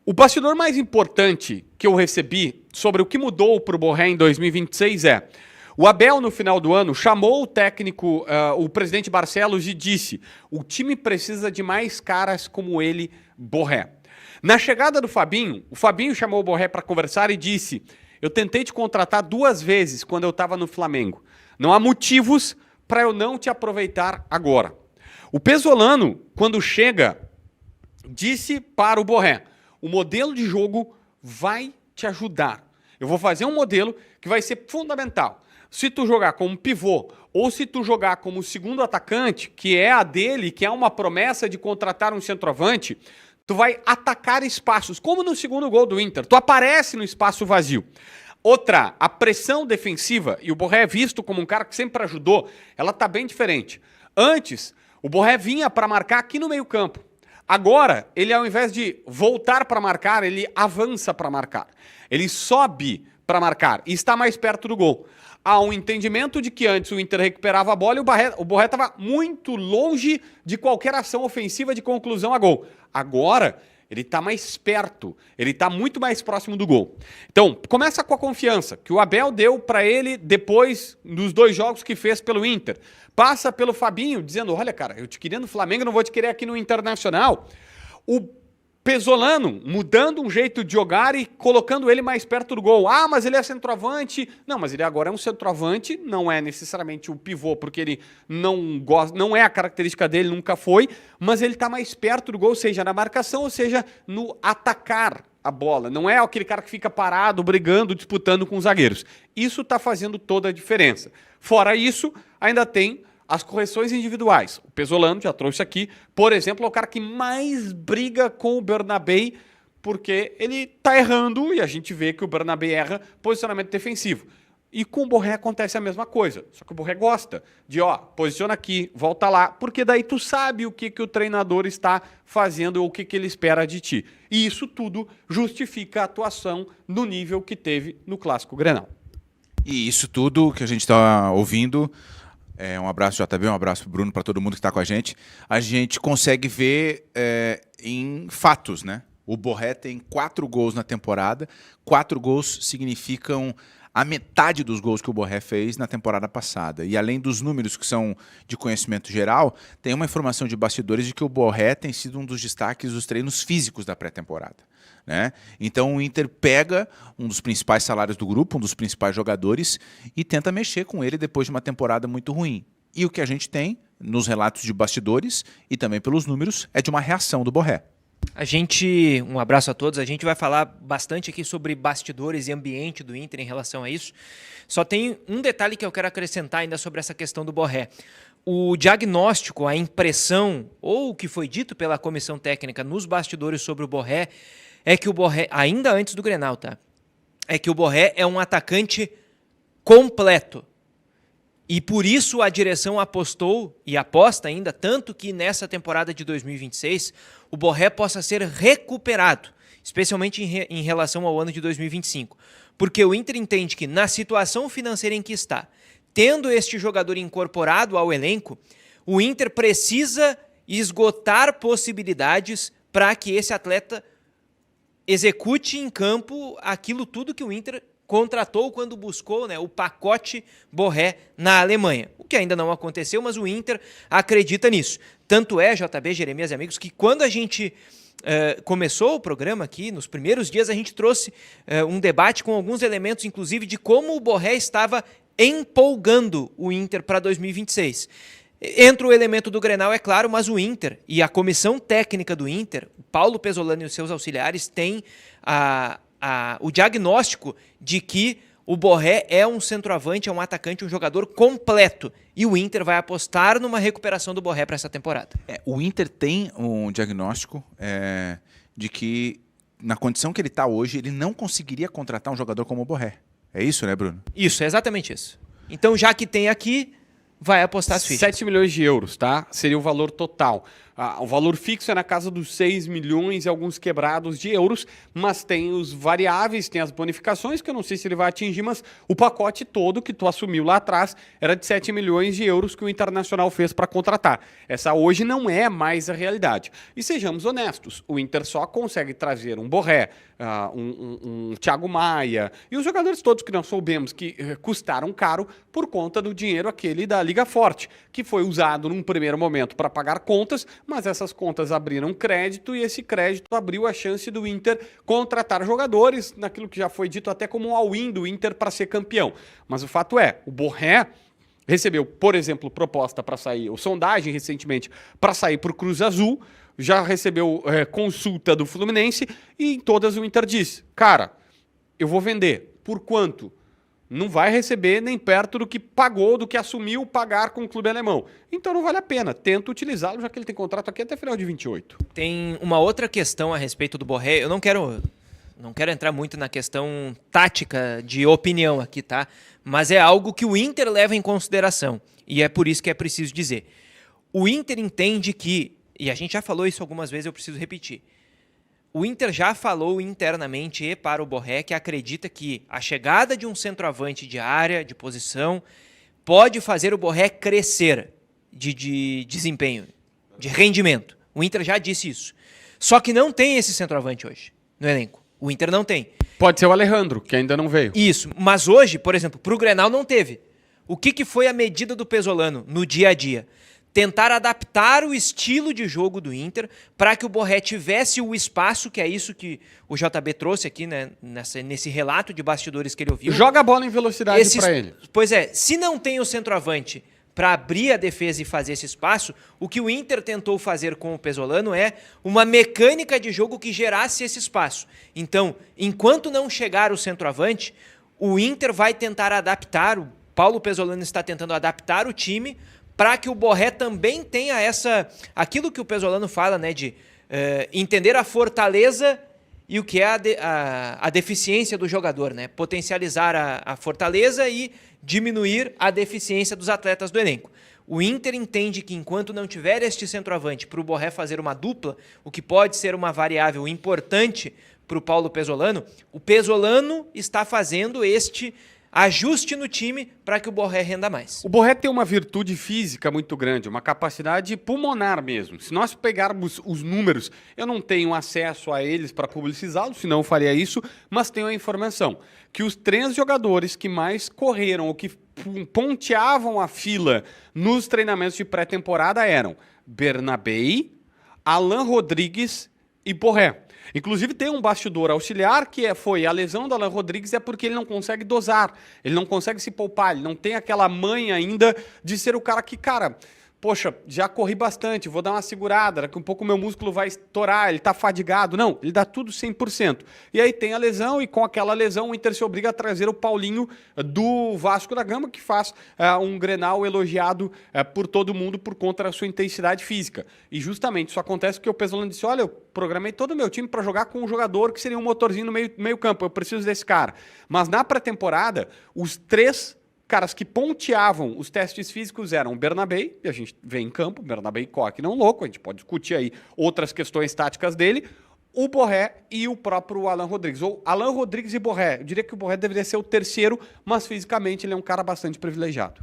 O bastidor mais importante que eu recebi sobre o que mudou para o Borré em 2026 é: o Abel, no final do ano, chamou o técnico, o presidente Barcelos, e disse: o time precisa de mais caras como ele, Borré. Na chegada do Fabinho, o Fabinho chamou o Borré para conversar e disse: eu tentei te contratar 2 vezes quando eu estava no Flamengo. Não há motivos para eu não te aproveitar agora. O Pesolano, quando chega, disse para o Borré: o modelo de jogo vai te ajudar. Eu vou fazer um modelo que vai ser fundamental. Se tu jogar como pivô ou se tu jogar como segundo atacante, que é a dele, que é uma promessa de contratar um centroavante, tu vai atacar espaços, como no segundo gol do Inter. Tu aparece no espaço vazio. Outra, a pressão defensiva, e o Borré é visto como um cara que sempre ajudou, ela tá bem diferente. Antes, o Borré vinha para marcar aqui no meio-campo. Agora, ele ao invés de voltar para marcar, ele avança para marcar. Ele sobe para marcar e está mais perto do gol. Há um entendimento de que antes o Inter recuperava a bola e o Borré estava muito longe de qualquer ação ofensiva de conclusão a gol. Agora, ele está mais perto, ele está muito mais próximo do gol. Então, começa com a confiança que o Abel deu para ele depois dos 2 jogos que fez pelo Inter. Passa pelo Fabinho, dizendo: olha, cara, eu te queria no Flamengo, não vou te querer aqui no Internacional. O Pesolano mudando um jeito de jogar e colocando ele mais perto do gol. Ah, mas ele é centroavante. Não, mas ele agora é um centroavante, não é necessariamente o pivô, porque ele não gosta, não é a característica dele, nunca foi, mas ele está mais perto do gol, seja na marcação, ou seja, no atacar a bola. Não é aquele cara que fica parado, brigando, disputando com os zagueiros. Isso está fazendo toda a diferença. Fora isso, ainda tem as correções individuais. O Pesolano já trouxe aqui, por exemplo, é o cara que mais briga com o Bernabé, porque ele tá errando e a gente vê que o Bernabé erra posicionamento defensivo. E com o Borré acontece a mesma coisa, só que o Borré gosta de, posiciona aqui, volta lá, porque daí tu sabe o que o treinador está fazendo ou o que ele espera de ti. E isso tudo justifica a atuação no nível que teve no Clássico Grenal. E isso tudo que a gente está ouvindo, um abraço JB, um abraço Bruno, para todo mundo que está com a gente consegue ver em fatos, né? O Borré tem 4 gols na temporada, 4 gols significam a metade dos gols que o Borré fez na temporada passada. E além dos números que são de conhecimento geral, tem uma informação de bastidores de que o Borré tem sido um dos destaques dos treinos físicos da pré-temporada, né? Então o Inter pega um dos principais salários do grupo, um dos principais jogadores, e tenta mexer com ele depois de uma temporada muito ruim. E o que a gente tem nos relatos de bastidores e também pelos números é de uma reação do Borré. Um abraço a todos, a gente vai falar bastante aqui sobre bastidores e ambiente do Inter em relação a isso. Só tem um detalhe que eu quero acrescentar ainda sobre essa questão do Borré. O diagnóstico, a impressão, ou o que foi dito pela comissão técnica nos bastidores sobre o Borré, é que o Borré, ainda antes do Grenal, tá? É que o Borré é um atacante completo. E por isso a direção apostou e aposta ainda, tanto que nessa temporada de 2026 o Borré possa ser recuperado, especialmente em relação ao ano de 2025. Porque o Inter entende que na situação financeira em que está, tendo este jogador incorporado ao elenco, o Inter precisa esgotar possibilidades para que esse atleta execute em campo aquilo tudo que o Inter contratou quando buscou, né, o pacote Borré na Alemanha. O que ainda não aconteceu, mas o Inter acredita nisso. Tanto é, JB, Jeremias e amigos, que quando a gente começou o programa aqui, nos primeiros dias, a gente trouxe um debate com alguns elementos, inclusive, de como o Borré estava empolgando o Inter para 2026. Entra o elemento do Grenal, é claro, mas o Inter e a comissão técnica do Inter, o Paulo Pesolano e os seus auxiliares, têm o diagnóstico de que o Borré é um centroavante, é um atacante, um jogador completo. E o Inter vai apostar numa recuperação do Borré para essa temporada. O Inter tem um diagnóstico de que, na condição que ele está hoje, ele não conseguiria contratar um jogador como o Borré. É isso, né, Bruno? Isso, é exatamente isso. Então, já que tem aqui, vai apostar as fichas. 7 milhões de euros, tá? Seria o valor total. O valor fixo é na casa dos 6 milhões e alguns quebrados de euros, mas tem os variáveis, tem as bonificações, que eu não sei se ele vai atingir, mas o pacote todo que tu assumiu lá atrás era de 7 milhões de euros que o Internacional fez para contratar. Essa hoje não é mais a realidade. E sejamos honestos, o Inter só consegue trazer um Borré, um Thiago Maia e os jogadores todos que nós soubemos que custaram caro por conta do dinheiro aquele da Liga Forte, que foi usado num primeiro momento para pagar contas, mas essas contas abriram crédito e esse crédito abriu a chance do Inter contratar jogadores, naquilo que já foi dito até como um all-in do Inter para ser campeão. Mas o fato é, o Borré recebeu, por exemplo, proposta para sair, ou sondagem recentemente, para sair por Cruz Azul, já recebeu consulta do Fluminense e em todas o Inter diz, cara, eu vou vender. Por quanto? Não vai receber nem perto do que pagou, do que assumiu pagar com o clube alemão. Então não vale a pena. Tenta utilizá-lo, já que ele tem contrato aqui até final de 28. Tem uma outra questão a respeito do Borré. Eu não quero entrar muito na questão tática de opinião aqui, tá? Mas é algo que o Inter leva em consideração. E é por isso que é preciso dizer. O Inter entende que, e a gente já falou isso algumas vezes, eu preciso repetir. O Inter já falou internamente e para o Borré que acredita que a chegada de um centroavante de área, de posição, pode fazer o Borré crescer de desempenho, de rendimento. O Inter já disse isso. Só que não tem esse centroavante hoje no elenco. O Inter não tem. Pode ser o Alejandro, que ainda não veio. Isso, mas hoje, por exemplo, para o Grenal não teve. O que foi a medida do Pesolano no dia a dia? Tentar adaptar o estilo de jogo do Inter para que o Borré tivesse o espaço, que é isso que o JB trouxe aqui, né, nesse relato de bastidores que ele ouviu. Joga a bola em velocidade para ele. Pois é, se não tem o centroavante para abrir a defesa e fazer esse espaço, o que o Inter tentou fazer com o Pesolano é uma mecânica de jogo que gerasse esse espaço. Então, enquanto não chegar o centroavante, o Inter vai tentar adaptar, o Paulo Pesolano está tentando adaptar o time para que o Borré também tenha aquilo que o Pesolano fala, né, de entender a fortaleza e o que é a deficiência do jogador, né? Potencializar a fortaleza e diminuir a deficiência dos atletas do elenco. O Inter entende que enquanto não tiver este centroavante para o Borré fazer uma dupla, o que pode ser uma variável importante para o Paulo Pesolano, o Pesolano está fazendo este ajuste no time para que o Borré renda mais. O Borré tem uma virtude física muito grande, uma capacidade pulmonar mesmo. Se nós pegarmos os números, eu não tenho acesso a eles para publicizá-los, senão eu faria isso, mas tenho a informação que os 3 jogadores que mais correram ou que ponteavam a fila nos treinamentos de pré-temporada eram Bernabei, Alan Rodrigues e Borré. Inclusive tem um bastidor auxiliar que foi a lesão do Alan Rodrigues é porque ele não consegue dosar, ele não consegue se poupar, ele não tem aquela manha ainda de ser o cara que, cara, poxa, já corri bastante, vou dar uma segurada, daqui um pouco o meu músculo vai estourar, ele tá fadigado. Não, ele dá tudo 100%. E aí tem a lesão e com aquela lesão o Inter se obriga a trazer o Paulinho do Vasco da Gama, que faz um Grenal elogiado por todo mundo por conta da sua intensidade física. E justamente isso acontece porque o Pesolano disse, olha, eu programei todo o meu time para jogar com um jogador que seria um motorzinho no meio campo, eu preciso desse cara. Mas na pré-temporada, os 3 caras que ponteavam os testes físicos eram o Bernabei, e a gente vê em campo, Bernabei corre que não louco, a gente pode discutir aí outras questões táticas dele, o Borré e o próprio Alan Rodrigues. Ou Alan Rodrigues e Borré. Eu diria que o Borré deveria ser o terceiro, mas fisicamente ele é um cara bastante privilegiado.